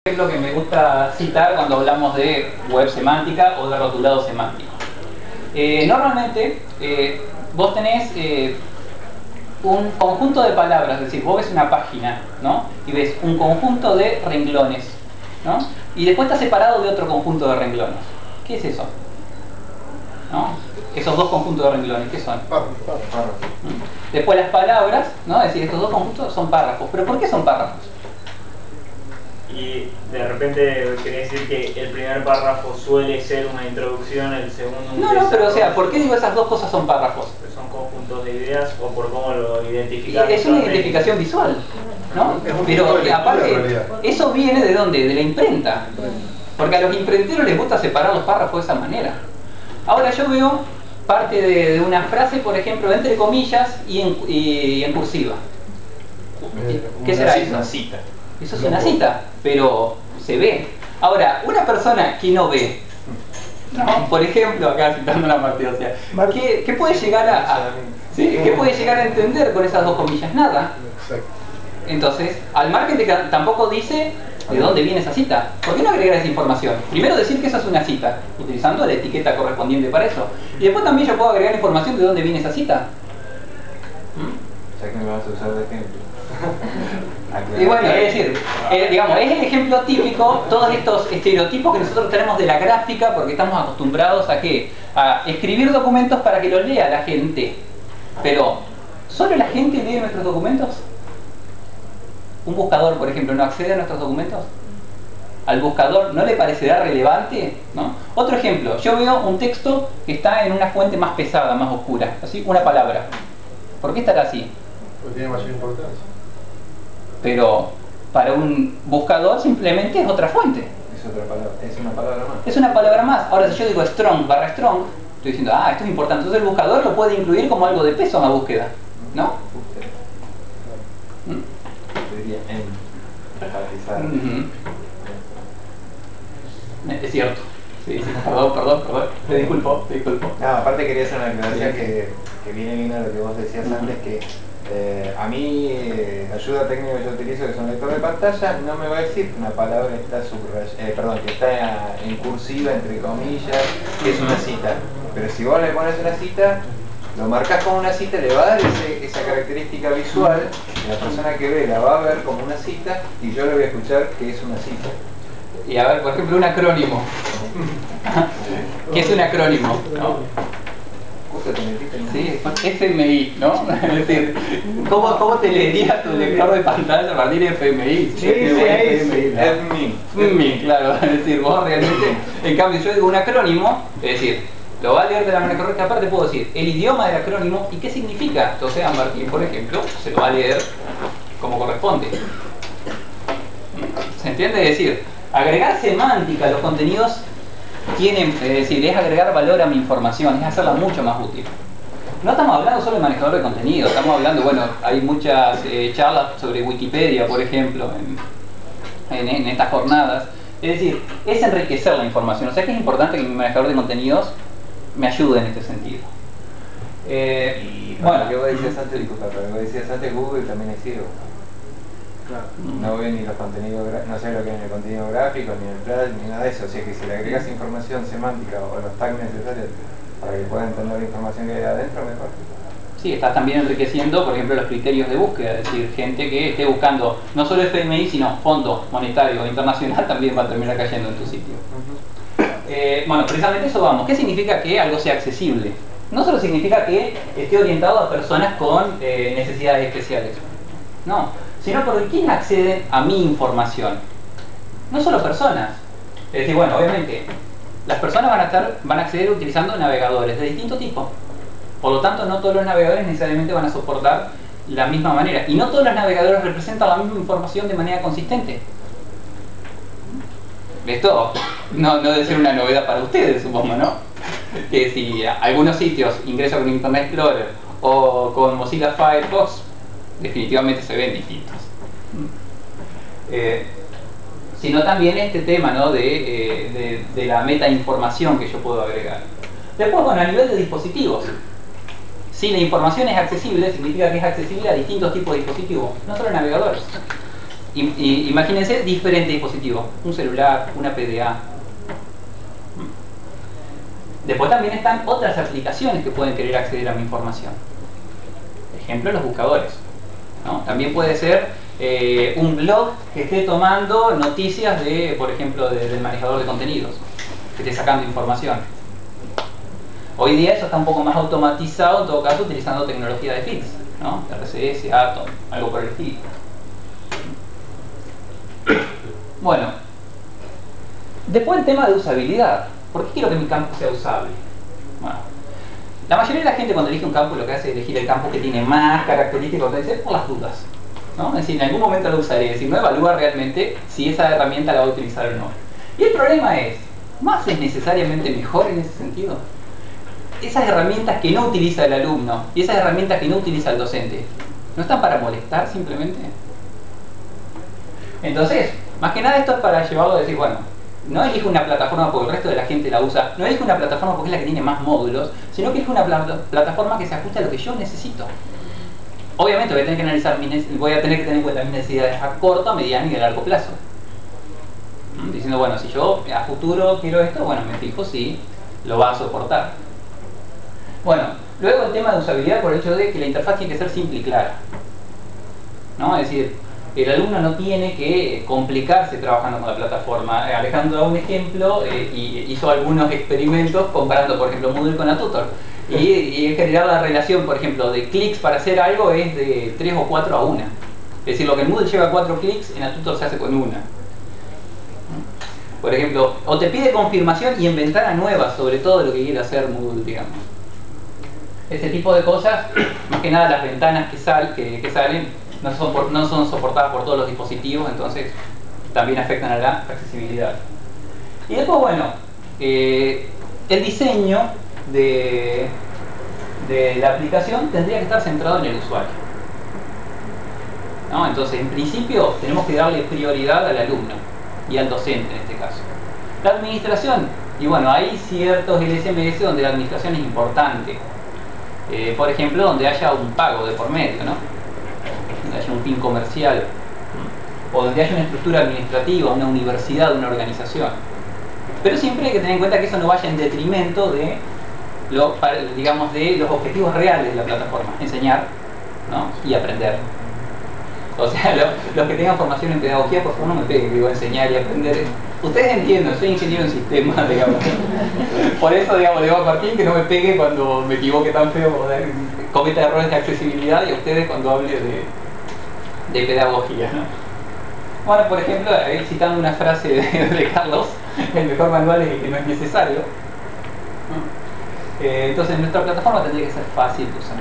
Ejemplo que me gusta citar cuando hablamos de web semántica o de rotulado semántico. Normalmente vos tenés un conjunto de palabras, es decir, vos ves una página, ¿no? Y ves un conjunto de renglones, ¿no? Y después está separado de otro conjunto de renglones. ¿Qué es eso? ¿No? Esos dos conjuntos de renglones, ¿qué son? Párrafos. Después las palabras, ¿no? Es decir, estos dos conjuntos son párrafos. ¿Pero por qué son párrafos? Y de repente querés decir que el primer párrafo suele ser una introducción, el segundo un No, pero o sea, ¿por qué digo esas dos cosas son párrafos? ¿Son conjuntos de ideas o por cómo lo identifican? Es una identificación visual, ¿no? Es un Pero tipo de lectura, en aparte, realidad. eso viene ¿de dónde? De la imprenta. Porque a los imprenteros les gusta separar los párrafos de esa manera. Ahora yo veo parte de una frase, por ejemplo, entre comillas y en cursiva. ¿Qué será eso? Una cita. Eso es una cita, pero se ve. Ahora, una persona que no ve, ¿no? Por ejemplo, acá citando la Martí, o sea, ¿qué puede llegar ¿sí? ¿Qué puede llegar a entender con esas dos comillas? Nada. Exacto. Entonces, al margen de que tampoco dice de dónde viene esa cita. ¿Por qué no agregar esa información? Primero decir que esa es una cita, utilizando la etiqueta correspondiente para eso. Y después también yo puedo agregar información de dónde viene esa cita. Ya que me vas a usar de ejemplo. Y bueno, es decir, digamos, es el ejemplo típico, todos estos estereotipos que nosotros tenemos de la gráfica, porque estamos acostumbrados a ¿qué? A escribir documentos para que los lea la gente. Pero, ¿solo la gente lee nuestros documentos? ¿Un buscador, por ejemplo, no accede a nuestros documentos? ¿Al buscador no le parecerá relevante? ¿No? Otro ejemplo, yo veo un texto que está en una fuente más pesada, más oscura, así, una palabra. ¿Por qué estará así? Porque tiene mayor importancia. Pero para un buscador simplemente es otra fuente. Es otra palabra, es una palabra más. Es una palabra más. Ahora si yo digo strong barra strong, estoy diciendo, esto es importante. Entonces el buscador lo puede incluir como algo de peso en la búsqueda, ¿no? Yo diría enfatizar. Es cierto. Sí, perdón. Te disculpo. No, aparte quería hacer una aclaración que viene bien a lo que vos decías antes, que a mí ayuda técnica que yo utilizo, que es un lector de pantalla, no me va a decir que una palabra está que está en cursiva, entre comillas, que es una cita. Pero si vos le pones una cita, lo marcas como una cita, le va a dar esa característica visual, y la persona que ve la va a ver como una cita, y yo le voy a escuchar que es una cita. Y a ver, por ejemplo, un acrónimo. ¿Qué es un acrónimo? ¿No? Justo te metiste en Sí, FMI, ¿no? Es decir, ¿cómo te leería tu lector de pantalla a partir de FMI? FMI, claro. Es decir, vos realmente, en cambio yo digo un acrónimo, es decir, lo va a leer de la manera correcta. Aparte puedo decir el idioma del acrónimo y qué significa. Entonces a Martín, por ejemplo, se lo va a leer como corresponde. ¿Se entiende? Es decir, agregar semántica a los contenidos es agregar valor a mi información, es hacerla mucho más útil. No estamos hablando solo de manejador de contenido, estamos hablando, bueno, hay muchas charlas sobre Wikipedia, por ejemplo, en estas jornadas. Es decir, es enriquecer la información. O sea que es importante que mi manejador de contenidos me ayude en este sentido. Bueno, que vos decías antes, disculpa, pero vos decías antes, Google también es ciego. Claro. No ve ni los contenidos, no sé lo que es en el contenido gráfico, ni el flash, ni nada de eso. O sea que si le agregas información semántica o los tags necesarios para que pueda entender la información que hay adentro, mejor. Sí, estás también enriqueciendo, por ejemplo, los criterios de búsqueda. Es decir, gente que esté buscando no solo FMI, sino Fondo Monetario Internacional también va a terminar cayendo en tu sitio. Bueno, precisamente eso vamos. ¿Qué significa que algo sea accesible? No solo significa que esté orientado a personas con necesidades especiales. No. Sino por quién acceden a mi información. No solo personas. Es decir, bueno, obviamente, las personas van a acceder utilizando navegadores de distinto tipo. Por lo tanto, no todos los navegadores necesariamente van a soportar la misma manera. Y no todos los navegadores representan la misma información de manera consistente. Esto no debe ser una novedad para ustedes, supongo, ¿no? Que si algunos sitios ingresan con Internet Explorer o con Mozilla Firefox, definitivamente se ven distintos. Sino también este tema, ¿no? de la metainformación que yo puedo agregar. Después, bueno, a nivel de dispositivos, si la información es accesible, significa que es accesible a distintos tipos de dispositivos, no solo navegadores. Imagínense diferentes dispositivos, un celular, una PDA. Después también están otras aplicaciones que pueden querer acceder a mi información. Ejemplo, los buscadores, ¿no? También puede ser un blog que esté tomando noticias de, por ejemplo, del manejador de contenidos, que esté sacando información. Hoy día eso está un poco más automatizado, en todo caso utilizando tecnología de feeds, ¿no? RCS, Atom, algo por el estilo. Bueno, después el tema de usabilidad. ¿Por qué quiero que mi campo sea usable? Bueno, la mayoría de la gente cuando elige un campo lo que hace es elegir el campo que tiene más características, por las dudas, ¿no? Es decir, en algún momento lo usaré, es decir, no evalúa realmente si esa herramienta la va a utilizar o no. Y el problema es, ¿más es necesariamente mejor en ese sentido? Esas herramientas que no utiliza el alumno y esas herramientas que no utiliza el docente, ¿no están para molestar simplemente? Entonces, más que nada esto es para llevarlo a decir, bueno, no elijo una plataforma porque el resto de la gente la usa, no elijo una plataforma porque es la que tiene más módulos, sino que elijo una plataforma que se ajuste a lo que yo necesito. Obviamente voy a tener que analizar voy a tener que tener en cuenta mis necesidades a corto, a mediano y a largo plazo. Diciendo, bueno, si yo a futuro quiero esto, bueno, me fijo si lo va a soportar. Bueno, luego el tema de usabilidad por el hecho de que la interfaz tiene que ser simple y clara, ¿no? Es decir, el alumno no tiene que complicarse trabajando con la plataforma. Alejandro da un ejemplo y hizo algunos experimentos comparando, por ejemplo, Moodle con Atutor. Y en general la relación, por ejemplo, de clics para hacer algo es de 3 o 4 a 1. Es decir, lo que en Moodle lleva 4 clics, en Atutor se hace con 1. Por ejemplo, o te pide confirmación y en ventana nueva sobre todo lo que quiere hacer Moodle, digamos. Ese tipo de cosas, más que nada las ventanas que salen, no son soportadas por todos los dispositivos, entonces también afectan a la accesibilidad. Y después, bueno, el diseño de la aplicación tendría que estar centrado en el usuario, ¿no? Entonces, en principio, tenemos que darle prioridad al alumno y al docente en este caso. La administración, y bueno, hay ciertos LSMS donde la administración es importante. Por ejemplo, donde haya un pago de por medio, ¿no? Donde haya un fin comercial, o donde haya una estructura administrativa, una universidad, una organización. Pero siempre hay que tener en cuenta que eso no vaya en detrimento de, digamos, de los objetivos reales de la plataforma, enseñar, ¿no? Y aprender. O sea, los que tengan formación en pedagogía, por favor no me peguen, digo, enseñar y aprender. Ustedes entienden, soy ingeniero en sistemas, digamos. Por eso, digamos, le digo a Martín que no me pegue cuando me equivoque tan feo, cometa errores de accesibilidad, y a ustedes cuando hable de pedagogía, ¿no? Bueno, por ejemplo, citando una frase de Carlos, el mejor manual es el que no es necesario, ¿no? Entonces nuestra plataforma tendría que ser fácil de usar,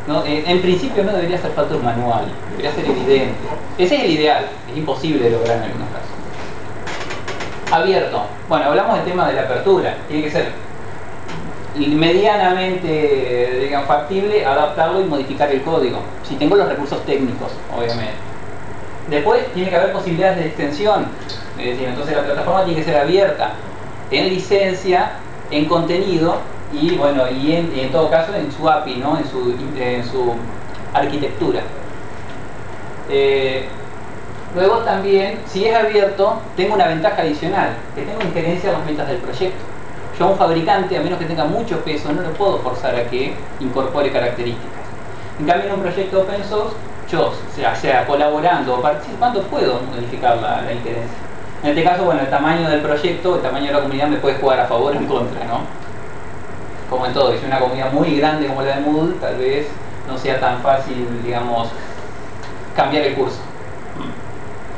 ¿no? En principio no debería hacer falta un manual, debería ser evidente. Ese es el ideal, es imposible de lograr en algunos casos. Abierto. Bueno, hablamos del tema de la apertura. Tiene que ser medianamente, digamos, factible adaptarlo y modificar el código, si tengo los recursos técnicos, obviamente. Después tiene que haber posibilidades de extensión, es decir, entonces la plataforma tiene que ser abierta en licencia, en contenido y bueno, y en todo caso en su API, ¿no? en su arquitectura. Luego también, si es abierto, tengo una ventaja adicional, que tengo injerencia en las metas del proyecto. Yo a un fabricante, a menos que tenga mucho peso, no lo puedo forzar a que incorpore características. En cambio, en un proyecto open source, yo, sea colaborando o participando, puedo modificar la injerencia. En este caso, bueno, el tamaño del proyecto, el tamaño de la comunidad me puede jugar a favor o en contra, ¿no? Como en todo, si es una comunidad muy grande como la de Moodle, tal vez no sea tan fácil, digamos, cambiar el curso.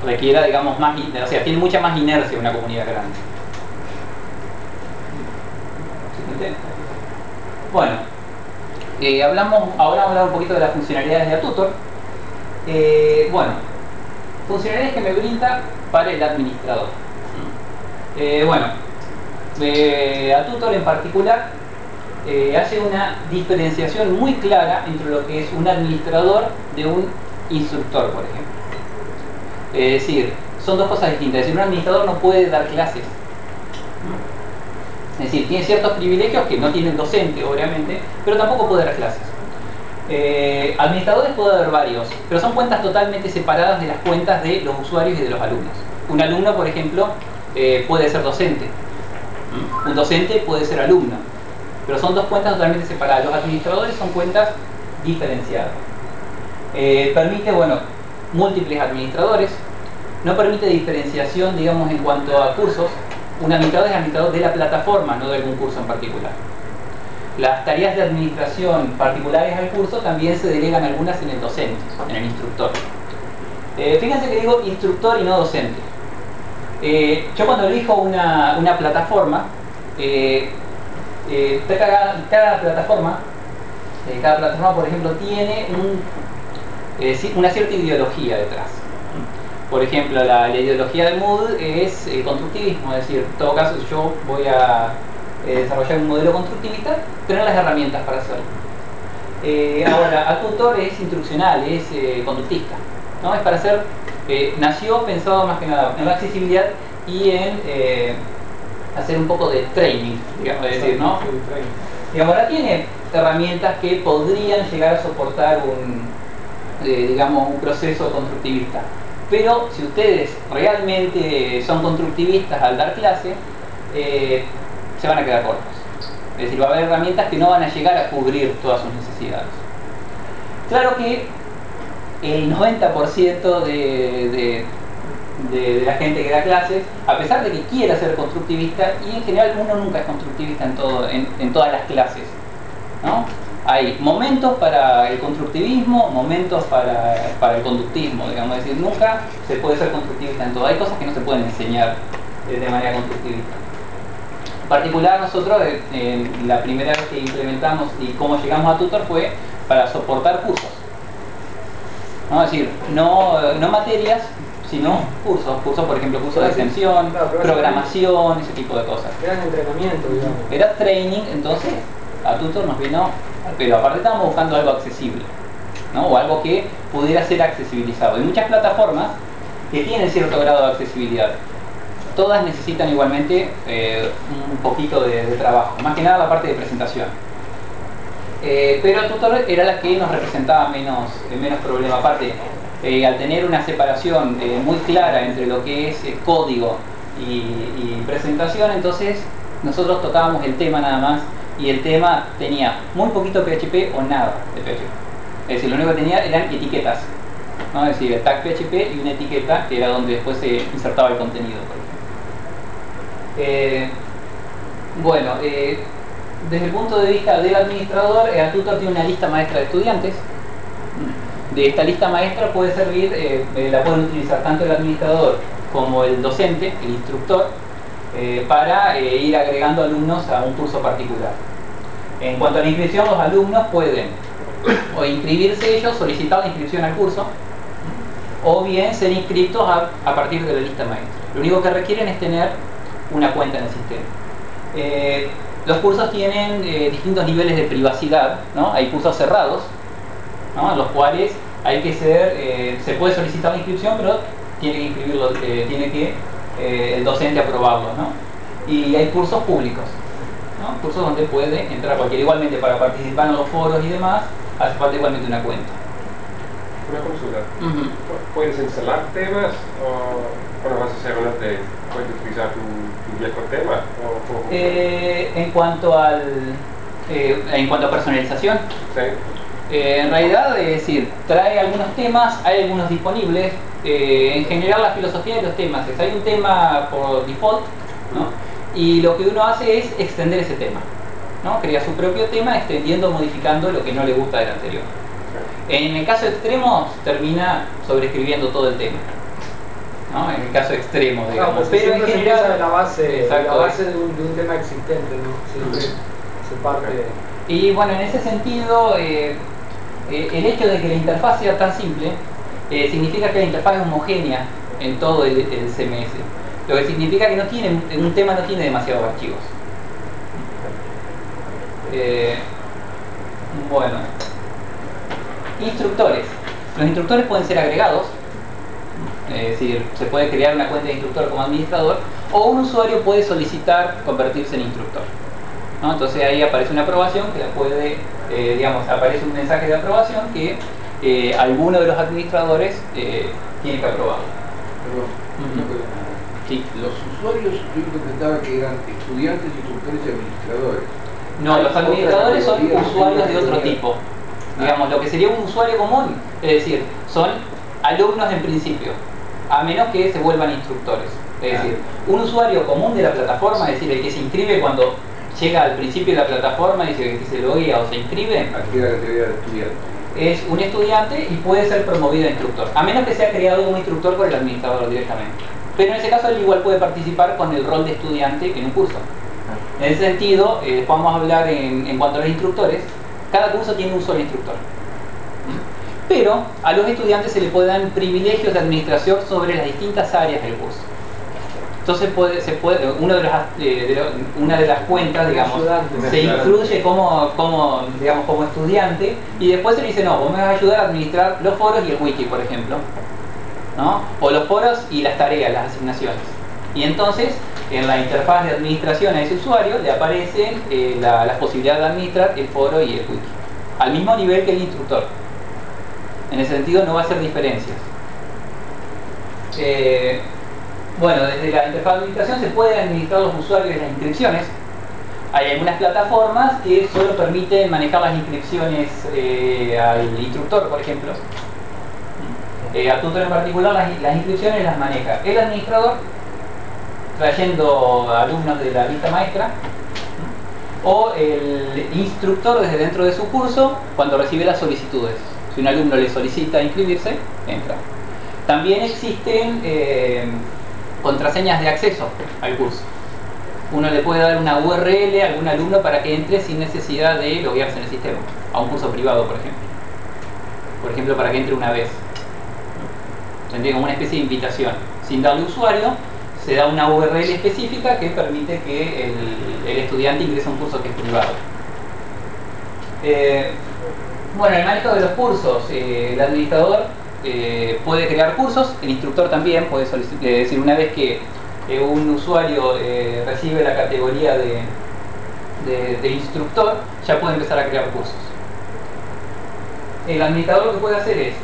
Requiera, digamos, más, o sea, tiene mucha más inercia una comunidad grande. Bueno, ahora vamos a hablar un poquito de las funcionalidades de Atutor. Bueno, funcionalidades que me brinda para el administrador. Bueno, Atutor en particular hace una diferenciación muy clara entre lo que es un administrador de un instructor, por ejemplo. Es decir, son dos cosas distintas. Es decir, un administrador no puede dar clases. Es decir, tiene ciertos privilegios que no tiene el docente, obviamente, pero tampoco puede dar clases. Administradores puede haber varios, pero son cuentas totalmente separadas de las cuentas de los usuarios y de los alumnos. Un alumno, por ejemplo, puede ser docente. Un docente puede ser alumno. Pero son dos cuentas totalmente separadas. Los administradores son cuentas diferenciadas. Permite, bueno, múltiples administradores. No permite diferenciación, digamos, en cuanto a cursos. Un administrador es administrador de la plataforma, no de algún curso en particular. Las tareas de administración particulares al curso también se delegan algunas en el docente, en el instructor. Fíjense que digo instructor y no docente. Yo cuando elijo una plataforma, cada plataforma, por ejemplo, tiene una cierta ideología detrás. Por ejemplo, la ideología de Moodle es el constructivismo, es decir, en todo caso, si yo voy a desarrollar un modelo constructivista, tener las herramientas para hacerlo. Ahora, Atutor es instruccional, es conductista, ¿no? Es para hacer, nació pensado más que nada en la accesibilidad y en hacer un poco de training, digamos, es decir, ¿no? Digamos, ahora tiene herramientas que podrían llegar a soportar digamos, un proceso constructivista. Pero si ustedes realmente son constructivistas al dar clase, se van a quedar cortos. Es decir, va a haber herramientas que no van a llegar a cubrir todas sus necesidades. Claro que el 90% de la gente que da clases, a pesar de que quiera ser constructivista, y en general uno nunca es constructivista en todas las clases, ¿no? Hay momentos para el constructivismo, momentos para el conductismo, digamos, es decir, nunca se puede ser constructivista en todo. Hay cosas que no se pueden enseñar de manera constructivista. En particular, nosotros, la primera vez que implementamos y cómo llegamos a Tutor fue para soportar cursos, ¿no? Es decir, no materias, sino cursos, por ejemplo, cursos de extensión, programación, ese tipo de cosas. Era entrenamiento, digamos. Era training, entonces a Tutor nos vino, pero aparte estábamos buscando algo accesible, ¿no? O algo que pudiera ser accesibilizado. Hay muchas plataformas que tienen cierto grado de accesibilidad. Todas necesitan igualmente un poquito de trabajo, más que nada la parte de presentación. Pero Tutor era la que nos representaba menos problema. Aparte, al tener una separación muy clara entre lo que es código y presentación, entonces nosotros tocábamos el tema nada más, y el tema tenía muy poquito PHP o nada de PHP. Es decir, lo único que tenía eran etiquetas, ¿no? Es decir, el tag PHP y una etiqueta que era donde después se insertaba el contenido, por ejemplo. Bueno, desde el punto de vista del administrador, Tutor tiene una lista maestra de estudiantes. De esta lista maestra puede servir, la pueden utilizar tanto el administrador como el docente, el instructor, para ir agregando alumnos a un curso particular. En cuanto a la inscripción, los alumnos pueden o inscribirse ellos, solicitar la inscripción al curso, o bien ser inscritos a partir de la lista maestra. Lo único que requieren es tener una cuenta en el sistema. Los cursos tienen distintos niveles de privacidad, ¿no? Hay cursos cerrados, ¿no? En los cuales hay que se puede solicitar la inscripción, pero tiene que inscribirlo, el docente aprobarlo, ¿no? Y hay cursos públicos, ¿no? Cursos donde puede entrar cualquiera. Igualmente, para participar en los foros y demás, hace falta igualmente una cuenta. Una consulta. ¿Puedes instalar temas o no vas a hacer puedes utilizar tu viejo tema? En cuanto a personalización, Sí. En realidad, es decir, trae algunos temas, hay algunos disponibles. En general, la filosofía de los temas es: hay un tema por default, ¿no? Y lo que uno hace es extender ese tema, ¿no? Crea su propio tema, extendiendo o modificando lo que no le gusta del anterior. En el caso extremo, termina sobreescribiendo todo el tema, ¿no? En el caso extremo, digamos. Pues pero en general, de la base, exacto, de un tema existente, ¿no? Sí, se parte. Y bueno, en ese sentido, el hecho de que la interfaz sea tan simple significa que la interfaz es homogénea en todo el CMS, lo que significa que un tema no tiene demasiados archivos. Bueno, instructores. Los instructores pueden ser agregados, es decir, se puede crear una cuenta de instructor como administrador, o un usuario puede solicitar convertirse en instructor, ¿no? Entonces ahí aparece una aprobación que la puede digamos, aparece un mensaje de aprobación que alguno de los administradores tiene que aprobarlo. Sí. Los usuarios yo interpretaba que eran estudiantes, instructores y administradores. No, los administradores son usuarios de otro tipo. Digamos, lo que sería un usuario común, es decir, son alumnos en principio, a menos que se vuelvan instructores. Es decir, un usuario común de la plataforma, es decir, el que se inscribe cuando llega al principio de la plataforma, es decir, que se loguea o se inscribe, Aquí la categoría de estudiante. es un estudiante y puede ser promovido a instructor, a menos que sea creado como instructor por el administrador directamente. Pero en ese caso él igual puede participar con el rol de estudiante en un curso. En ese sentido, vamos a hablar en cuanto a los instructores. Cada curso tiene un solo instructor. Pero a los estudiantes se les puede dar privilegios de administración sobre las distintas áreas del curso. Entonces una de las cuentas, digamos, se incluye como estudiante, y después se le dice, no, vos me vas a ayudar a administrar los foros y el wiki, por ejemplo, ¿no? O los foros y las tareas, las asignaciones. Y entonces en la interfaz de administración a ese usuario le aparecen la posibilidad de administrar el foro y el wiki al mismo nivel que el instructor. En ese sentido no va a hacer diferencias. Bueno, desde la interfaz de administración se pueden administrar los usuarios de las inscripciones. Hay algunas plataformas que solo permiten manejar las inscripciones al instructor, por ejemplo. A Tutor en particular las inscripciones las maneja el administrador, trayendo alumnos de la lista maestra, o el instructor desde dentro de su curso cuando recibe las solicitudes. Si un alumno le solicita inscribirse, entra. También existen contraseñas de acceso al curso. Uno le puede dar una URL a algún alumno para que entre sin necesidad de loguearse en el sistema, a un curso privado, por ejemplo. Por ejemplo, para que entre una vez. Tendría como una especie de invitación. Sin darle usuario, se da una URL específica que permite que el estudiante ingrese a un curso que es privado. Bueno, el manejo de los cursos. El administrador puede crear cursos, el instructor también puede solicitar, es decir, una vez que un usuario recibe la categoría de instructor, ya puede empezar a crear cursos. El administrador lo que puede hacer es,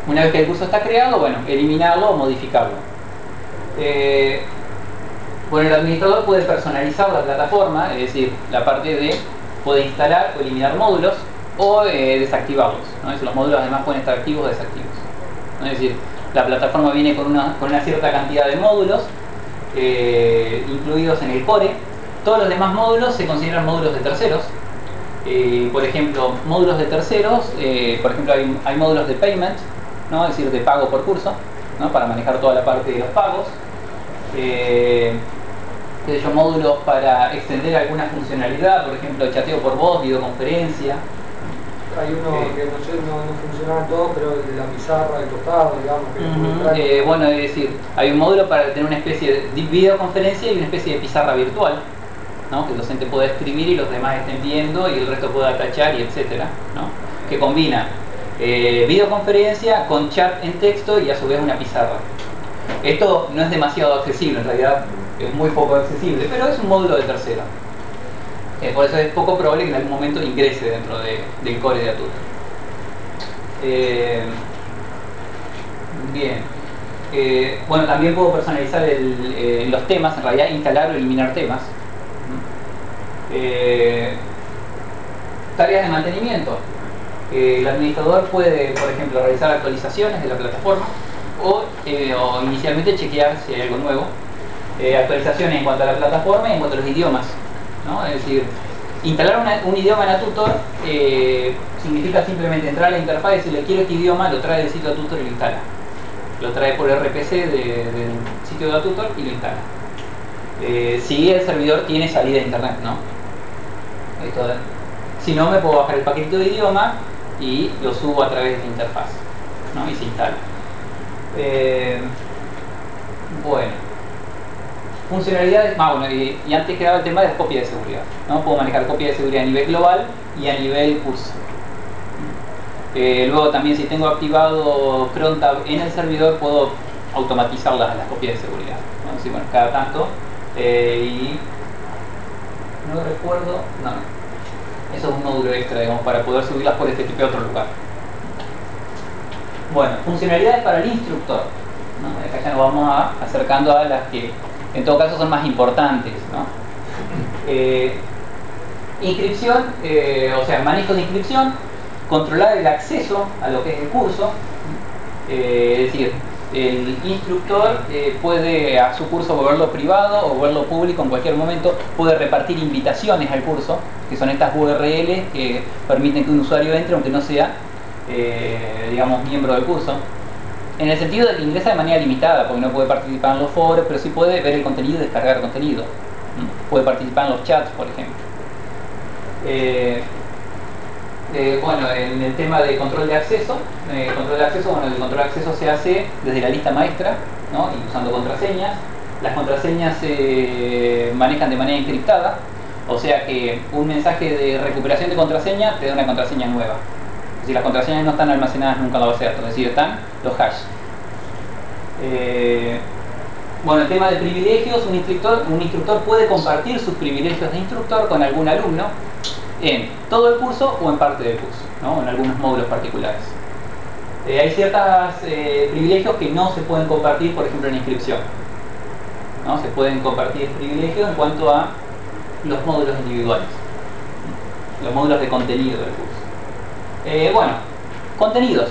una vez que el curso está creado, bueno, eliminarlo o modificarlo. Bueno, el administrador puede personalizar la plataforma, es decir, la parte de puede instalar o eliminar módulos o desactivarlos, ¿no? Los módulos además pueden estar activos o desactivos, ¿no? Es decir, la plataforma viene con una cierta cantidad de módulos incluidos en el core. Todos los demás módulos se consideran módulos de terceros. Por ejemplo, módulos de terceros, por ejemplo, hay módulos de payment, ¿no? Es decir, de pago por curso, ¿no? Para manejar toda la parte de los pagos. Módulos para extender alguna funcionalidad, por ejemplo, chateo por voz, videoconferencia. Hay uno que no sé, no funcionaba todo, pero de la pizarra del costado, digamos. Que bueno, es decir, hay un módulo para tener una especie de videoconferencia y una especie de pizarra virtual, ¿no? Que el docente pueda escribir y los demás estén viendo y el resto pueda tachar y etcétera, ¿no? Que combina videoconferencia con chat en texto y a su vez una pizarra. Esto no es demasiado accesible, en realidad es muy poco accesible, pero es un módulo de tercero. Por eso es poco probable que en algún momento ingrese dentro del core de Atutor. Bien. Bueno, también puedo personalizar los temas, en realidad instalar o eliminar temas. Tareas de mantenimiento. El administrador puede, por ejemplo, realizar actualizaciones de la plataforma o inicialmente chequear si hay algo nuevo. Actualizaciones en cuanto a la plataforma y en cuanto a los idiomas, ¿no? Es decir, instalar un idioma en Atutor significa simplemente entrar a la interfaz y decirle quiero este idioma, lo trae del sitio de Atutor y lo instala. Lo trae por RPC del sitio de Atutor y lo instala. Si el servidor tiene salida a internet, ¿no? Si no, me puedo bajar el paquetito de idioma y lo subo a través de la interfaz, ¿no? Y se instala. Bueno, funcionalidades, y antes quedaba el tema de las copias de seguridad, ¿no? Puedo manejar copias de seguridad a nivel global y a nivel curso. Luego también, si tengo activado crontab en el servidor, puedo automatizar las copias de seguridad, ¿no? Así, bueno, cada tanto y no recuerdo, Eso es un módulo extra, digamos, para poder subirlas por FTP a otro lugar. Bueno, funcionalidades para el instructor, ¿no? Acá ya nos vamos acercando a las que en todo caso son más importantes, ¿no? Inscripción, o sea, manejo de inscripción, controlar el acceso a lo que es el curso, es decir, el instructor puede a su curso volverlo privado o volverlo público en cualquier momento, puede repartir invitaciones al curso, que son estas URLs que permiten que un usuario entre aunque no sea, digamos, miembro del curso. En el sentido de que ingresa de manera limitada, porque no puede participar en los foros, pero sí puede ver el contenido y descargar contenido. Puede participar en los chats, por ejemplo. Bueno, en el tema de control de acceso, bueno, el control de acceso se hace desde la lista maestra, ¿no? Y usando contraseñas. Las contraseñas se manejan de manera encriptada, o sea que un mensaje de recuperación de contraseña te da una contraseña nueva. Es decir, las contraseñas no están almacenadas nunca en la base de datos, es decir, están los hashes. Bueno, el tema de privilegios, un instructor puede compartir sus privilegios de instructor con algún alumno en todo el curso o en parte del curso, ¿no? En algunos módulos particulares. Hay ciertos privilegios que no se pueden compartir, por ejemplo en inscripción, ¿no? Se pueden compartir privilegios en cuanto a los módulos individuales, los módulos de contenido del curso. Bueno, contenidos,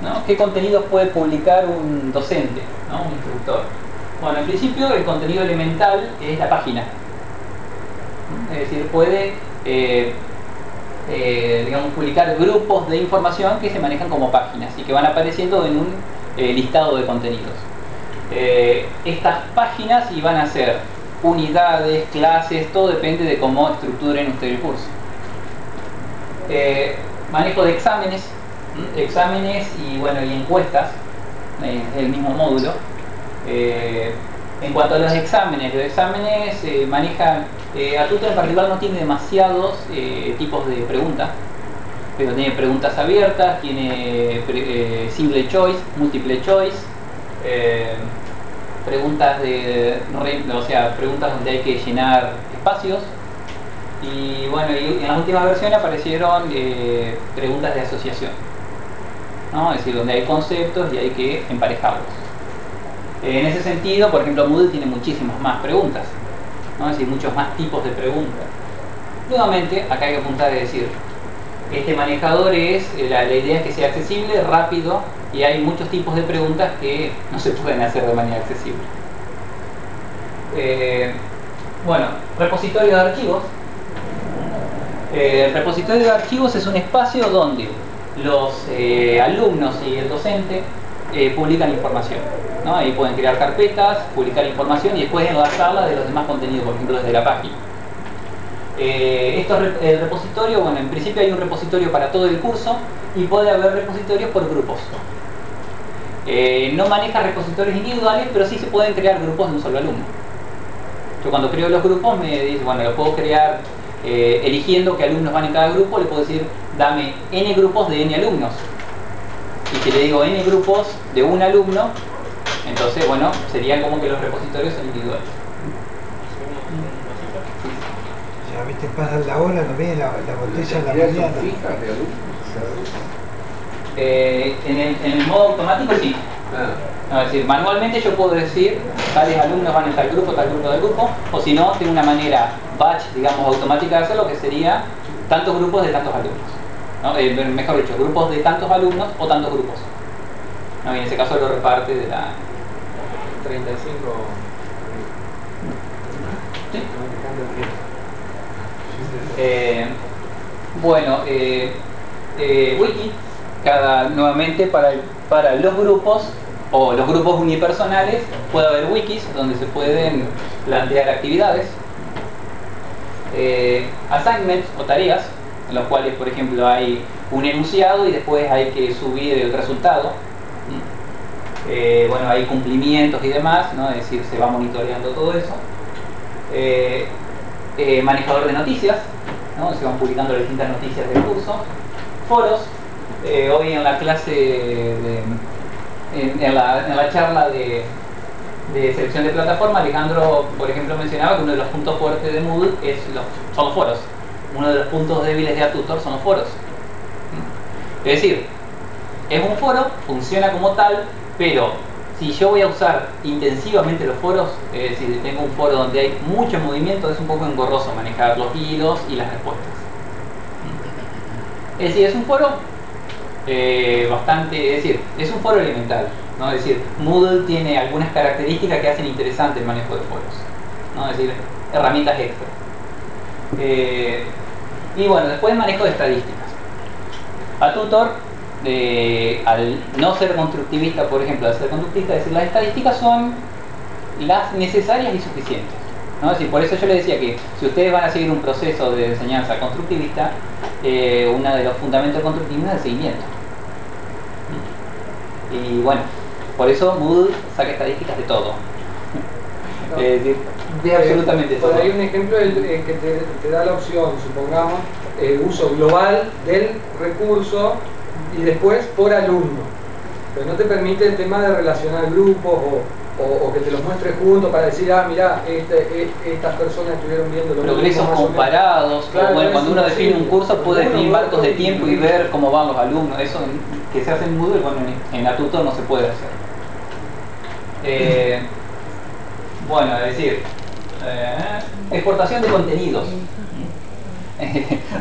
¿no? ¿Qué contenidos puede publicar un docente, ¿no? Un instructor? Bueno, en principio el contenido elemental es la página, es decir, puede digamos, publicar grupos de información que se manejan como páginas y que van apareciendo en un listado de contenidos. Estas páginas iban a ser unidades, clases, todo depende de cómo estructuren ustedes el curso. Manejo de exámenes y bueno, y encuestas, el mismo módulo. En cuanto a los exámenes manejan, Atuto en particular no tiene demasiados tipos de preguntas, pero tiene preguntas abiertas, tiene single choice, multiple choice, preguntas preguntas donde hay que llenar espacios. Y bueno, y en las últimas versiones aparecieron preguntas de asociación, ¿no? Es decir, donde hay conceptos y hay que emparejarlos. En ese sentido, por ejemplo, Moodle tiene muchísimas más preguntas, ¿no? Es decir, muchos más tipos de preguntas. Nuevamente, acá hay que apuntar y decir, este manejador la idea es que sea accesible, rápido, y hay muchos tipos de preguntas que no se pueden hacer de manera accesible. Bueno, repositorio de archivos. El repositorio de archivos es un espacio donde los alumnos y el docente publican información, ¿no? Ahí pueden crear carpetas, publicar información y después enlazarla de los demás contenidos, por ejemplo desde la página. El repositorio, bueno, en principio hay un repositorio para todo el curso y puede haber repositorios por grupos. No maneja repositorios individuales, pero sí se pueden crear grupos de un solo alumno. Yo cuando creo los grupos me dice, bueno, lo puedo crear eligiendo qué alumnos van en cada grupo, le puedo decir, dame n grupos de n alumnos. Y si le digo n grupos de un alumno, entonces, bueno, sería como que los repositorios son individuales. Ya viste, pasa la hora, no viene la botella en la mañana. ¿Fijas de alumnos? En el modo automático sí. No, es decir, manualmente yo puedo decir tales alumnos van en tal grupo, tal grupo, o si no, tengo una manera batch, digamos, automática de hacerlo, que sería tantos grupos de tantos alumnos, ¿no? Mejor dicho, grupos de tantos alumnos o tantos grupos, ¿no? Y en ese caso lo reparte de la 35. ¿Sí? Bueno, wiki, nuevamente para los grupos o los grupos unipersonales puede haber wikis donde se pueden plantear actividades, assignments o tareas en los cuales, por ejemplo, hay un enunciado y después hay que subir el resultado. Bueno, hay cumplimientos y demás, ¿no? Es decir, se va monitoreando todo eso. Manejador de noticias, ¿no? Se van publicando las distintas noticias del curso. Foros. Hoy en la clase en la charla de selección de plataforma, Alejandro, por ejemplo, mencionaba que uno de los puntos fuertes de Moodle son los foros. uno de los puntos débiles de ATutor son los foros. Es decir, es un foro, funciona como tal, pero si yo voy a usar intensivamente los foros, es decir, tengo un foro donde hay mucho movimiento, es un poco engorroso manejar los hilos y las respuestas. Es decir, es un foro bastante, es decir, es un foro elemental, ¿no? Es decir, Moodle tiene algunas características que hacen interesante el manejo de foros, ¿no? Es decir, herramientas extra. Y bueno, después el manejo de estadísticas. ATutor, al no ser constructivista, por ejemplo, al ser conductista, es decir, las estadísticas son las necesarias y suficientes, ¿no? Es decir, por eso yo les decía que si ustedes van a seguir un proceso de enseñanza constructivista, uno de los fundamentos del constructivismo es el seguimiento. Y bueno, por eso Moodle saca estadísticas de todo. Es decir, de absolutamente todo. Por ahí un ejemplo que te da la opción, supongamos, uso global del recurso y después por alumno. Pero no te permite el tema de relacionar grupos o que te los muestre juntos para decir, ah, mirá, estas personas estuvieron viendo lo progresos mismo, comparados. Claro, bueno, cuando uno define un curso puede definir marcos de tiempo y sí. ver cómo van los alumnos. Eso que se hace en Moodle, bueno, en ATutor no se puede hacer. Bueno, es decir, exportación de contenidos.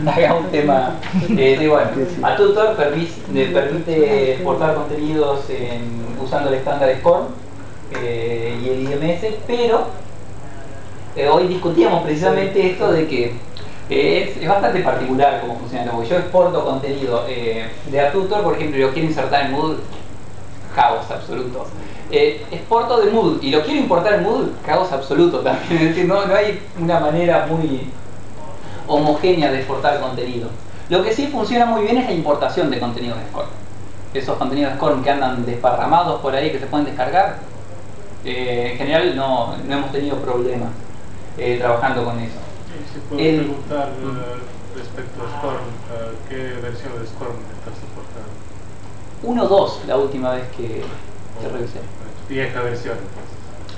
Haga un tema. Bueno, ATutor permite exportar contenidos usando el estándar SCORM y el IMS, pero hoy discutíamos precisamente esto de que es bastante particular cómo funciona, porque yo exporto contenido de ATutor, por ejemplo, y lo quiero insertar en Moodle, caos absoluto. Exporto de Moodle y lo quiero importar en Moodle, caos absoluto también. Es decir, no hay una manera muy homogénea de exportar contenido. Lo que sí funciona muy bien es la importación de contenidos de SCORM. Esos contenidos de SCORM que andan desparramados por ahí, que se pueden descargar, en general no hemos tenido problemas trabajando con eso. Si puedo preguntar respecto a SCORM, ¿qué versión de SCORM estás soportando? 1.2 la última vez que revisé. Vieja versión.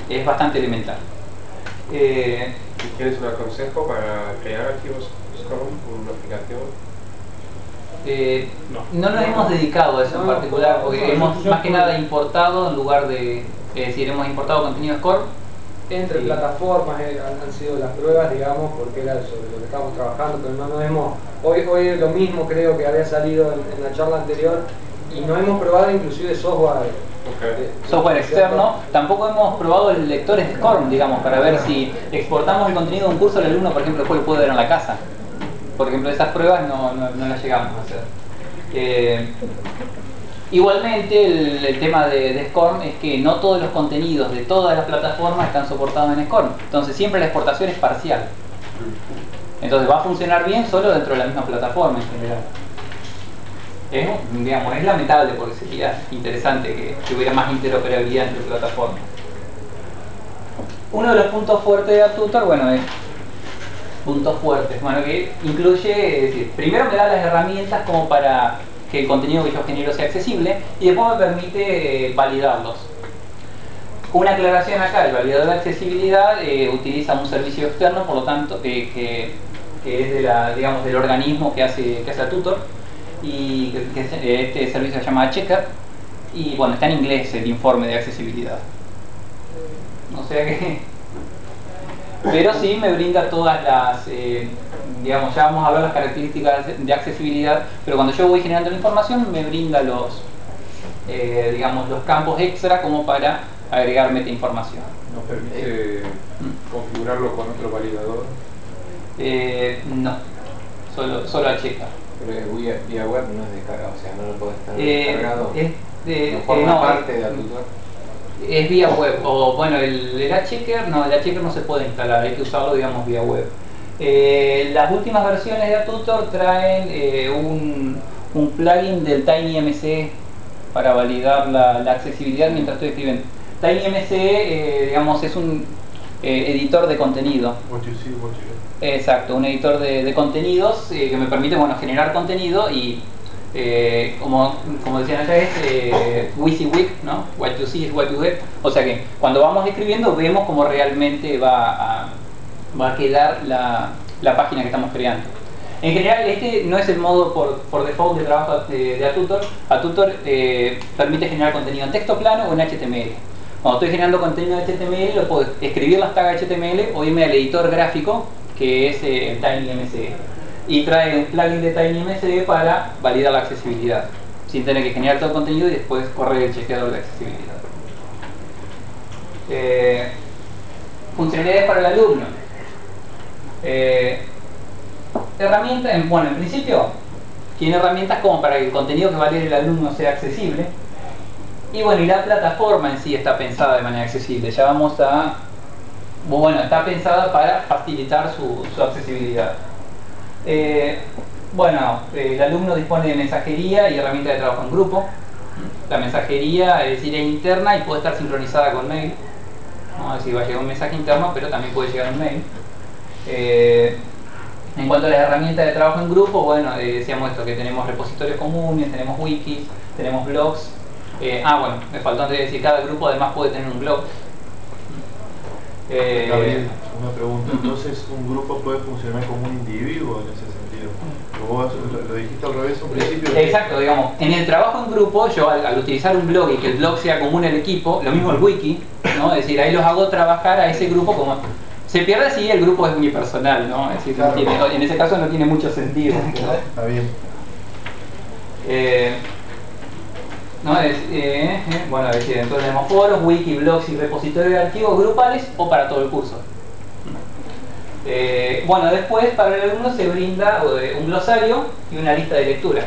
Es bastante elemental. ¿Tienes un consejo para crear archivos SCORM con una aplicación? No nos hemos dedicado a eso en particular, porque hemos más que nada importado en lugar de... Es decir, hemos importado contenido SCORM. Entre plataformas han sido las pruebas, digamos, porque era sobre lo que estábamos trabajando, pero no hemos... Hoy lo mismo creo que había salido en la charla anterior, y no hemos probado inclusive software. Software externo. Tampoco hemos probado lectores de SCORM, digamos, para ver si exportamos el contenido de un curso al alumno, por ejemplo, después lo puede ver en la casa. Por ejemplo, esas pruebas no las llegamos a hacer. Igualmente, el tema de SCORM es que no todos los contenidos de todas las plataformas están soportados en SCORM. Entonces siempre la exportación es parcial. Entonces va a funcionar bien solo dentro de la misma plataforma en general. Es lamentable porque sería interesante que hubiera más interoperabilidad entre plataformas. Uno de los puntos fuertes de ATutor, bueno, es puntos fuertes, bueno, que incluye, es decir, primero me da las herramientas como para que el contenido que yo genero sea accesible y después me permite validarlos. Una aclaración acá, el validador de accesibilidad utiliza un servicio externo, por lo tanto, que es del organismo que hace ATutor, y que este servicio se llama Checker, y bueno, está en inglés el informe de accesibilidad. O sea que... Pero sí me brinda todas las... digamos, ya vamos a ver las características de accesibilidad, pero cuando yo voy generando la información me brinda los campos extra como para agregar metainformación. ¿Nos permite configurarlo con otro validador? No, solo a Checker. Pero vía web no es descargado, o sea, no lo puede estar descargado. No forma no, parte de ATutor. Es vía web, o bueno, el AChecker no se puede instalar, hay que usarlo, digamos, vía web. Las últimas versiones de ATutor traen un plugin del TinyMC para validar la accesibilidad mientras estoy escribiendo. TinyMC, digamos, es un editor de contenido. Exacto, un editor de contenidos que me permite, bueno, generar contenido y como decían allá es WYSIWYG, ¿no? What you see is what you get. O sea que cuando vamos escribiendo vemos cómo realmente va a quedar la página que estamos creando. En general, este no es el modo por default de trabajo de Atutor. Atutor permite generar contenido en texto plano o en HTML. Cuando estoy generando contenido en HTML, lo puedo escribir las tags HTML o irme al editor gráfico, que es el TinyMCE. Y trae un plugin de TinyMCE para validar la accesibilidad, sin tener que generar todo el contenido y después correr el chequeador de accesibilidad. Funcionalidades para el alumno. Herramientas, bueno, en principio tiene herramientas como para que el contenido que va a leer el alumno sea accesible. Y bueno, y la plataforma en sí está pensada de manera accesible. Ya vamos a... Bueno, está pensada para facilitar su accesibilidad. Bueno, el alumno dispone de mensajería y herramientas de trabajo en grupo. La mensajería, es decir, es interna y puede estar sincronizada con mail. ¿No? Es decir, va a llegar un mensaje interno, pero también puede llegar un mail. En cuanto a las herramientas de trabajo en grupo, bueno, decíamos esto, que tenemos repositorios comunes, tenemos wikis, tenemos blogs. Bueno, me faltó antes de decir, cada grupo además puede tener un blog. Gabriel, una pregunta. Entonces, ¿un grupo puede funcionar como un individuo en ese sentido? Vos lo dijiste al revés al principio. Exacto, digamos, en el trabajo en grupo, yo al utilizar un blog y que el blog sea común al equipo, lo mismo el wiki, ¿no? Es decir, ahí los hago trabajar a ese grupo como... Se pierde si el grupo es unipersonal, ¿no? Es decir, claro, en ese caso no tiene mucho sentido. ¿No? Está bien. Bueno, es decir, entonces tenemos foros, wiki, blogs y repositorios de archivos grupales o para todo el curso. Bueno, después para el alumno se brinda un glosario y una lista de lectura.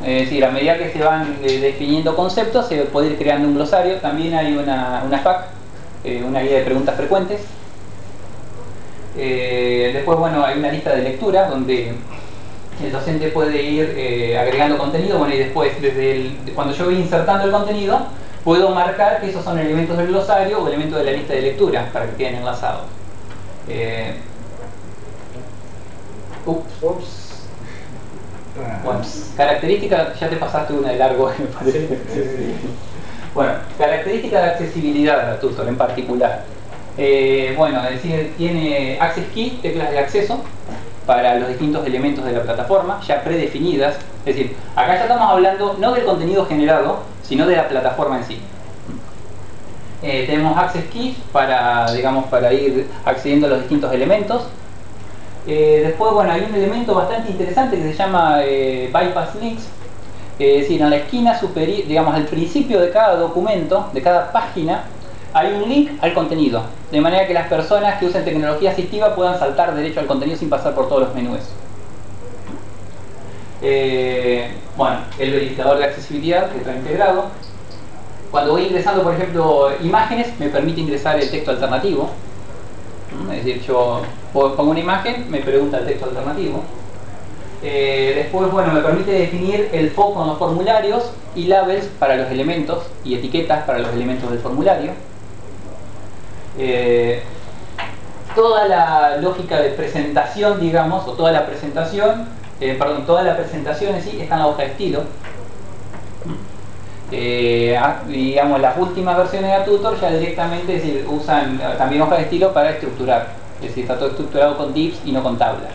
Es decir, a medida que se van definiendo conceptos, se puede ir creando un glosario. También hay una FAQ, una guía de preguntas frecuentes. Después, bueno, hay una lista de lectura donde el docente puede ir agregando contenido. Bueno, y después, cuando yo voy insertando el contenido, puedo marcar que esos son elementos del glosario o elementos de la lista de lectura para que queden enlazados. Bueno, características, ya te pasaste una de largo, me parece. Sí. Bueno, características de accesibilidad de Atutor en particular. Bueno, es decir, tiene access key, teclas de acceso para los distintos elementos de la plataforma, ya predefinidas. Es decir, acá ya estamos hablando no del contenido generado, sino de la plataforma en sí. Tenemos access keys para, digamos, para ir accediendo a los distintos elementos. Después, bueno, hay un elemento bastante interesante que se llama bypass links. Es decir, en la esquina superior, digamos, al principio de cada documento, de cada página, hay un link al contenido, de manera que las personas que usen tecnología asistiva puedan saltar derecho al contenido sin pasar por todos los menús. Bueno, el verificador de accesibilidad que está integrado. Cuando voy ingresando, por ejemplo, imágenes, me permite ingresar el texto alternativo. Es decir, yo pongo una imagen, me pregunta el texto alternativo. Después, bueno, me permite definir el foco en los formularios y labels para los elementos y etiquetas para los elementos del formulario. Toda la lógica de presentación, digamos, o toda la presentación, toda la presentación en sí está en la hoja de estilo. Digamos, las últimas versiones de Atutor ya directamente, es decir, usan también hoja de estilo para estructurar. Es decir, está todo estructurado con divs y no con tablas.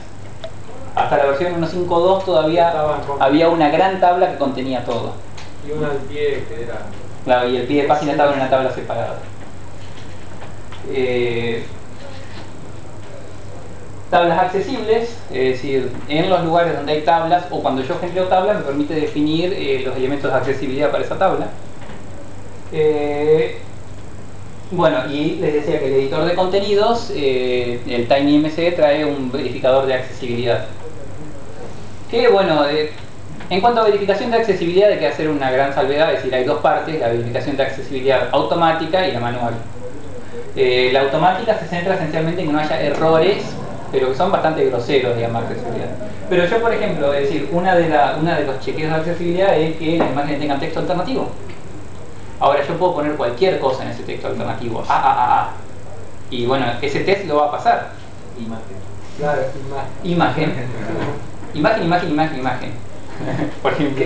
Hasta la versión 1.5.2 todavía había una gran tabla que contenía todo. Y una al pie que era... Claro, y el pie de página estaba en una tabla separada. Tablas accesibles, es decir, en los lugares donde hay tablas o cuando yo genero tablas me permite definir los elementos de accesibilidad para esa tabla. Bueno, y les decía que el editor de contenidos, el TinyMCE, trae un verificador de accesibilidad. Que bueno, en cuanto a verificación de accesibilidad hay que hacer una gran salvedad, es decir, hay dos partes, la verificación de accesibilidad automática y la manual. La automática se centra esencialmente en que no haya errores, pero que son bastante groseros, digamos, accesibilidad. Pero yo, por ejemplo, es decir, una de los chequeos de accesibilidad es que las imágenes tengan texto alternativo. Ahora yo puedo poner cualquier cosa en ese texto alternativo, y bueno, ese test lo va a pasar. Imagen. Claro, imagen. Imagen. Por ejemplo.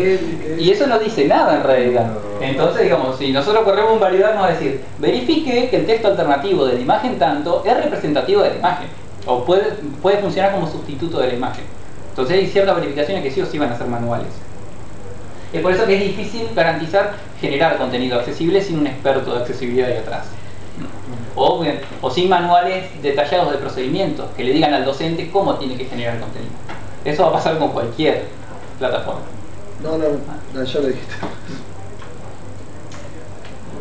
Y eso no dice nada en realidad. Entonces, digamos, si nosotros corremos un validador, nos va a decir, verifique que el texto alternativo de la imagen tanto es representativo de la imagen. o puede funcionar como sustituto de la imagen. Entonces hay ciertas verificaciones que sí o sí van a ser manuales. Es por eso que es difícil garantizar generar contenido accesible sin un experto de accesibilidad ahí atrás. O sin manuales detallados de procedimientos que le digan al docente cómo tiene que generar el contenido. Eso va a pasar con cualquier plataforma. No, ya lo dijiste.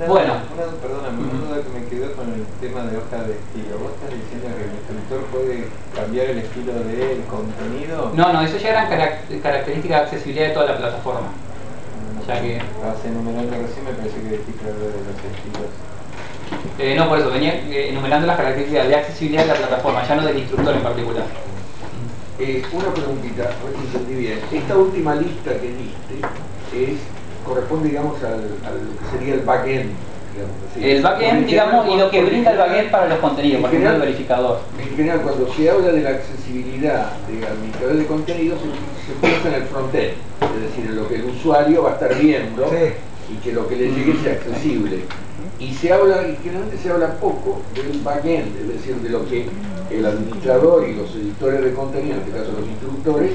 Bueno. Perdóname, una duda que me quedó con el tema de hoja de estilo. ¿Vos estás diciendo que el instructor puede cambiar el estilo del contenido? No, eso ya eran características de accesibilidad de toda la plataforma. Ya que estabas enumerando recién, me parece que dijiste algo de los estilos. No, por eso, venía enumerando las características de accesibilidad de la plataforma, ya no del instructor en particular. Una preguntita, a ver si entendí bien. Esta última lista que diste corresponde, digamos, al que sería el backend. El backend, digamos, y lo que brinda el backend para los contenidos, por ejemplo, el verificador. En general, cuando se habla de la accesibilidad de administrador de contenidos, se piensa en el frontend, es decir, en lo que el usuario va a estar viendo y que lo que le llegue sea accesible. Y generalmente se habla poco del backend, es decir, de lo que el administrador y los editores de contenido, en este caso los instructores,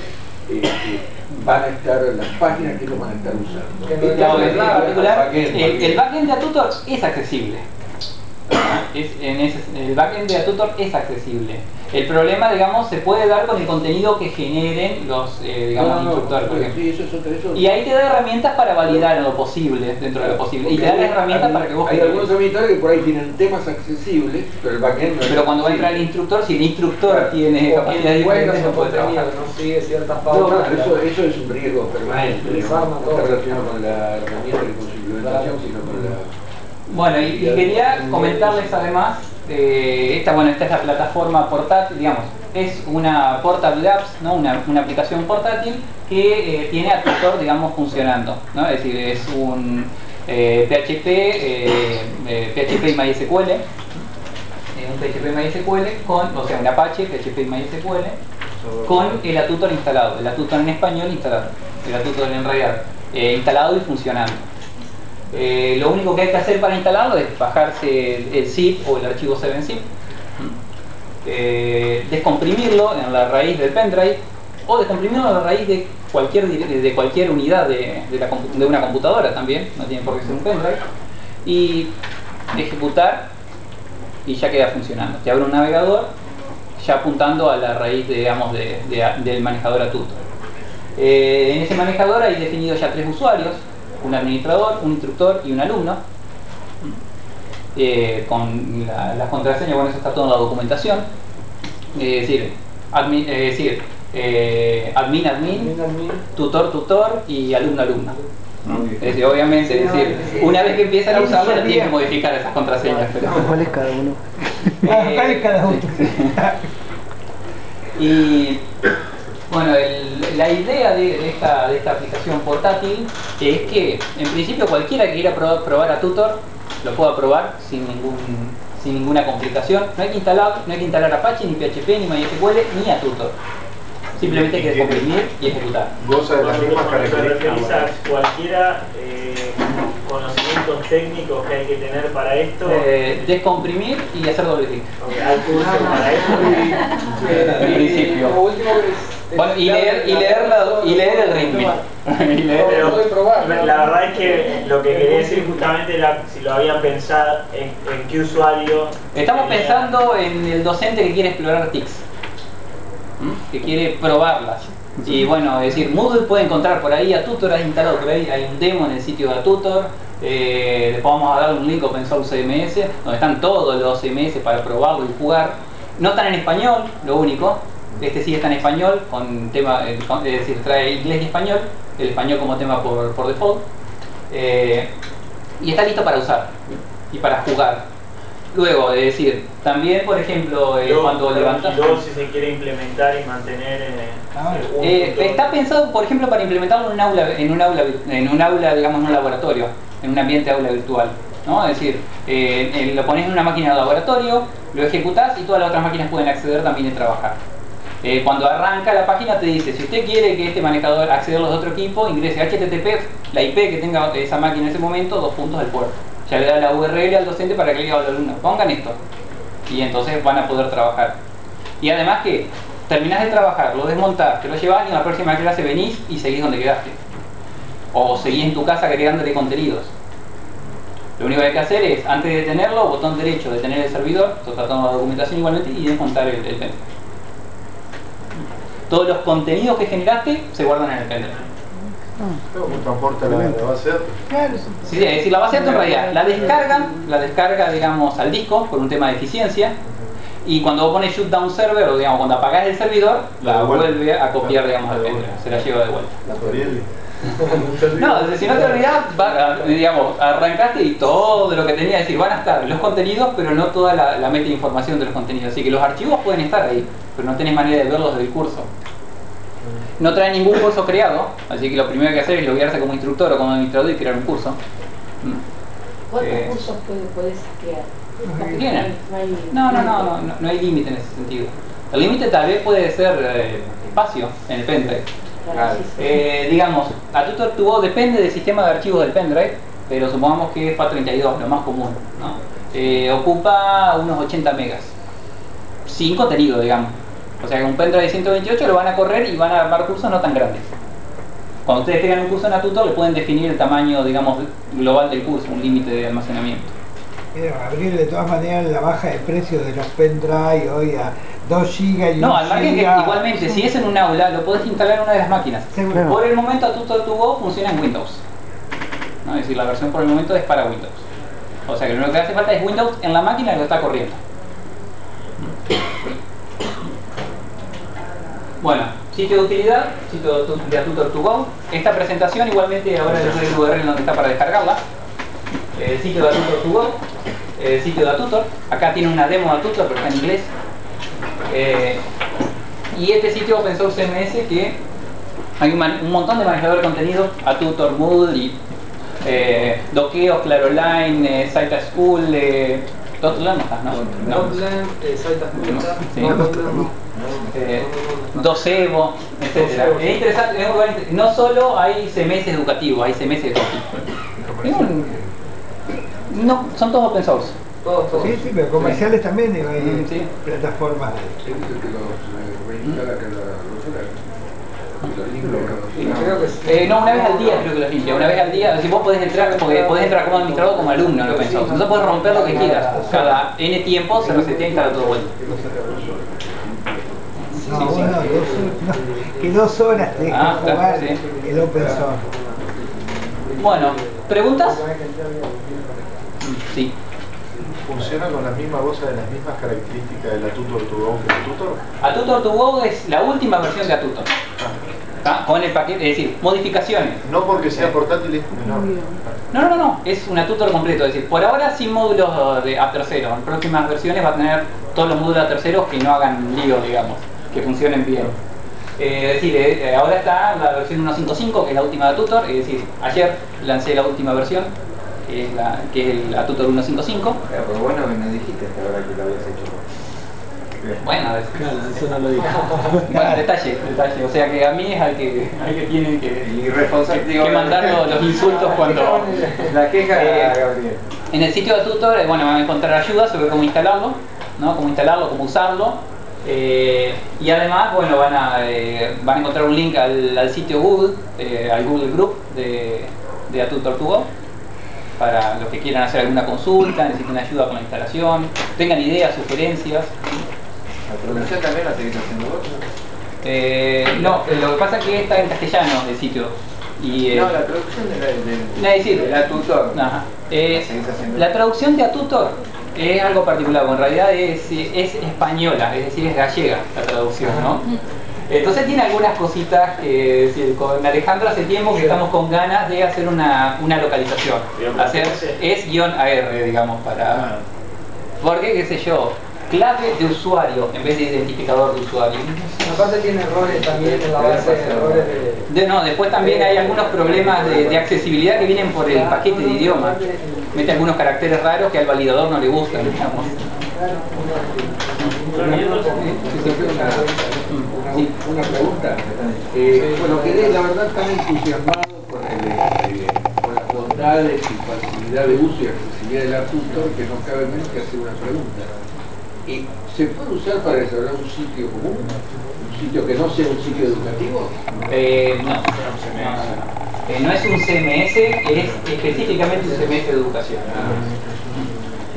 van a estar, las páginas que ellos van a estar usando. El backend de Atutor es accesible. El backend de Atutor es accesible. El problema, digamos, se puede dar con el contenido que generen los instructores, por ejemplo. Y ahí te da herramientas para validar lo posible, dentro de lo posible. Y te da herramientas para que vos hay algunos administradores que por ahí tienen temas accesibles, pero el backend no es. Pero cuando va a entrar el instructor, si el instructor tiene capacidades diferentes, no puede trabajar. No sigue ciertas pautas. Eso es un riesgo permanente. No está relacionado con la herramienta y con su implementación, sino con la... Bueno, y quería comentarles además, esta es la plataforma portátil, digamos, es una Portable Apps, ¿no? una aplicación portátil que tiene a Tutor, digamos, funcionando, ¿no? Es decir, es un PHP y MySQL, un PHP y MySQL con, o sea, un Apache, PHP y MySQL, con el Atutor instalado, el Atutor en español instalado, el Atutor en realidad instalado y funcionando. Lo único que hay que hacer para instalarlo es bajarse el zip o el archivo 7-zip, descomprimirlo en la raíz del pendrive o descomprimirlo en la raíz de cualquier unidad de una computadora también, no tiene por qué ser un pendrive, y ejecutar y ya queda funcionando. Te abre un navegador ya apuntando a la raíz, digamos, del manejador Atutor. En ese manejador hay definidos ya 3 usuarios: un administrador, un instructor y un alumno, con las contraseñas. Bueno, eso está todo en la documentación, es decir, admin, tutor y alumno. Es decir, obviamente, una vez que empiezan a usarlo ya tienen que modificar esas contraseñas. ¿Cuál es cada uno? ¿Cuál es cada uno? Y bueno, la idea de esta aplicación portátil es que, en principio, cualquiera que quiera probar a Tutor lo pueda probar sin ninguna complicación. No hay que instalar Apache, ni PHP, ni MySQL, ni a Tutor. Simplemente hay que descomprimir y ejecutar. Goza de las mismas características. Cualquiera conocimientos técnicos que hay que tener para esto. Descomprimir y hacer doble clic. Hay cursos para esto. En principio. Bueno, y leer el ritmo. Pero la verdad es que lo que quería decir justamente era si lo habían pensado en qué usuario. Estamos pensando en el docente que quiere explorar TICs, que quiere probarlas. Y bueno, es decir, Moodle puede encontrar por ahí a Tutor, hay instalado por ahí, hay un demo en el sitio de Tutor. Después vamos a dar un link Open Source CMS, donde están todos los CMS para probarlo y jugar. No están en español, lo único. Este sí está en español, con tema, es decir, trae inglés y español, el español como tema por default, y está listo para usar y para jugar. Luego, es decir, también, por ejemplo, cuando levantas... Luego, si se quiere implementar y mantener... está pensado, por ejemplo, para implementarlo en un aula, digamos, en un laboratorio, en un ambiente aula virtual, ¿no? Es decir, lo pones en una máquina de laboratorio, lo ejecutás y todas las otras máquinas pueden acceder también y trabajar. Cuando arranca la página te dice, si usted quiere que este manejador acceda a los de otro equipo, ingrese HTTP, la IP que tenga esa máquina en ese momento, 2 puntos del puerto. Ya le da la URL al docente para que le diga al alumno, pongan esto. Y entonces van a poder trabajar. Y además que terminás de trabajar, lo desmontás, te lo llevas y en la próxima clase venís y seguís donde quedaste. O seguís en tu casa agregándole contenidos. Lo único que hay que hacer es, antes de tenerlo, botón derecho, detener el servidor, tratando la documentación igualmente, y desmontar el pendrive. Todos los contenidos que generaste se guardan en el pendrive. ¿Cómo transporta la base de datos? Claro, Sí, es decir, la base de datos en realidad la descarga, digamos, al disco por un tema de eficiencia. Y cuando vos pones shutdown server, o digamos, cuando apagás el servidor, la vuelve a copiar, digamos, al pendrive, se la lleva de vuelta. No, si no te olvidás, digamos, arrancaste y todo lo que tenía, es decir, van a estar los contenidos, pero no toda la meta de información de los contenidos. Así que los archivos pueden estar ahí, pero no tenés manera de verlos del curso. No trae ningún curso creado, así que lo primero que hay que hacer es loguearse como instructor o como administrador y crear un curso. ¿Cuántos cursos puedes crear? ¿Tienen? No hay límite en ese sentido. El límite tal vez puede ser espacio en el pendrive. Digamos, ATutor2Go depende del sistema de archivos del pendrive, pero supongamos que es FAT32, lo más común, ¿no? Ocupa unos 80 megas sin contenido, digamos. O sea que un pendrive de 128 lo van a correr y van a armar cursos no tan grandes. Cuando ustedes tengan un curso en ATutor, le pueden definir el tamaño, digamos, global del curso, un límite de almacenamiento. Pero Gabriel, de todas maneras, la baja de precio de los pendrive hoy a 2 GB y No, 1 al margen que igualmente, si es en un aula, lo podés instalar en una de las máquinas. Seguro. Por el momento ATutor2Go funciona en Windows, ¿no? Es decir, la versión por el momento es para Windows. O sea que lo único que hace falta es Windows en la máquina que lo está corriendo. Bueno, sitio de utilidad, sitio de ATutor2Go. Esta presentación igualmente ahora les doy el URL donde está para descargarla. El sitio de ATutor2Go, el sitio de ATutor. Acá tiene una demo de ATutor, pero está en inglés. Y este sitio Open Source CMS que hay un montón de manejadores de contenido, ATutor, Moodle y Dockeo, Claroline, Site School, Dotlan, ¿no? Dotlan, Docebo, etc. Es interesante, es muy interesante. No solo hay CMS educativos, hay CMS de todo tipo. No, son todos open source. Todos. Sí, sí, pero comerciales también hay Sí. plataformas. Creo que sí. No, una vez al día creo que los limpia. Una vez al día, si vos podés entrar, porque podés entrar como administrador o como alumno en open source. Entonces podés romper lo que quieras. Cada N tiempo se resetea y instala todo de vuelta. No, bueno, que 2 horas te deja jugar el open source. Bueno, ¿preguntas? Sí. ¿Funciona con las mismas voces, de las mismas características de la ATutor2Go que ATutor? ATutor2Go es la última versión de ATutor. Con el paquete, es decir, modificaciones. No porque sea portátil, No, es un ATutor completo, es decir, por ahora sin módulos de A3. En próximas versiones va a tener todos los módulos A3 que no hagan lío, digamos, que funcionen bien. Es decir, ahora está la versión 1.5.5, que es la última de ATutor, es decir, ayer lancé la última versión, que es el ATutor 1.5.5. Pero bueno que me dijiste hasta ahora que lo habías hecho. Bueno, Claro, eso no lo dije. bueno, detalle, o sea que a mí es al que tienen que mandar los insultos cuando... La queja Gabriel. En el sitio de ATutor, bueno, van a encontrar ayuda sobre cómo instalarlo, ¿no? Cómo instalarlo, cómo usarlo. Y además, bueno, van a encontrar un link al sitio Google, al Google Group de ATutor2Go, para los que quieran hacer alguna consulta, necesiten ayuda con la instalación, tengan ideas, sugerencias. ¿La producción también la seguís haciendo vos? No, lo que pasa es que está en castellano el sitio. Y, no, la traducción de ATutor. Ajá. La traducción de ATutor es algo particular, porque en realidad es española, es decir, es gallega la traducción, ¿no? Entonces tiene algunas cositas que, es decir, con Alejandro hace tiempo que estamos con ganas de hacer una localización. Hacer es-AR, digamos, para... Porque, qué sé yo, clave de usuario en vez de identificador de usuario. Aparte tiene errores también en la base de errores de... Después también hay algunos problemas de accesibilidad que vienen por el paquete de idioma. Mete algunos caracteres raros que al validador no le gustan, digamos. Una pregunta. Bueno, quedé la verdad tan entusiasmado con las bondades y facilidad de uso y accesibilidad del ATutor que no cabe menos que hacer una pregunta. ¿Se puede usar para desarrollar un sitio común? ¿Un sitio que no sea un sitio educativo? No es un CMS, es específicamente un CMS de educación.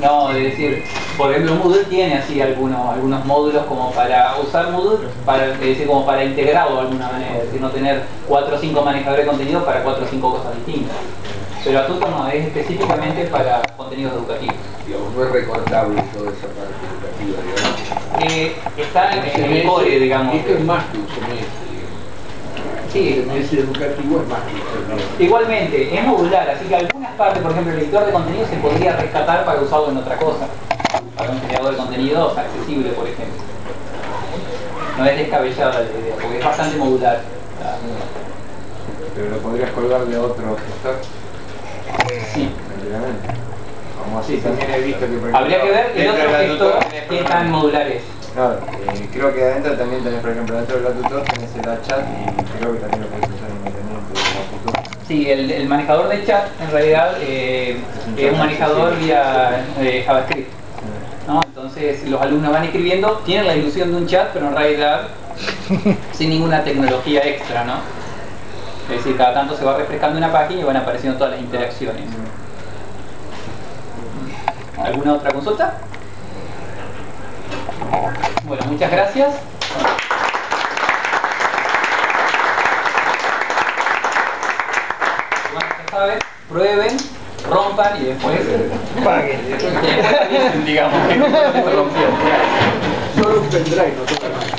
No, es decir, por ejemplo Moodle tiene así algunos módulos como para usar Moodle, es decir, como para integrarlo de alguna manera, es decir, no tener 4 o 5 manejadores de contenido para 4 o 5 cosas distintas. Pero Atuto no, es específicamente para contenidos educativos. Digamos, no es recortable toda esa parte educativa, digamos. Está en el core, digamos. Esto es más que un CMS. Sí, el CMS educativo es más que un CMS. Igualmente, es modular, así que algunas partes, por ejemplo, el editor de contenido se podría rescatar para usarlo en otra cosa. Para un creador de contenidos accesible, por ejemplo. No es descabellada la idea, porque es bastante modular. Pero lo podrías colgar de otro gestor. Sí. Tranquilamente. Como así también he visto que por ejemplo, habría que ver el otro gestor que tan modular es. No, creo que adentro también tenés, por ejemplo, dentro del Atutor tenés el chat y creo que también lo podés usar independiente del Atutor. Sí, el manejador de chat en realidad es un manejador vía JavaScript, ¿no? Entonces los alumnos van escribiendo, tienen la ilusión de un chat, pero en realidad sin ninguna tecnología extra, ¿no? Es decir, cada tanto se va refrescando una página y van apareciendo todas las interacciones. ¿Alguna otra consulta? Bueno, muchas gracias. Bueno, ya saben, prueben, rompan y después paguen. Y después avisen, digamos, que no se rompió. Solo un pendrive, no toca nada.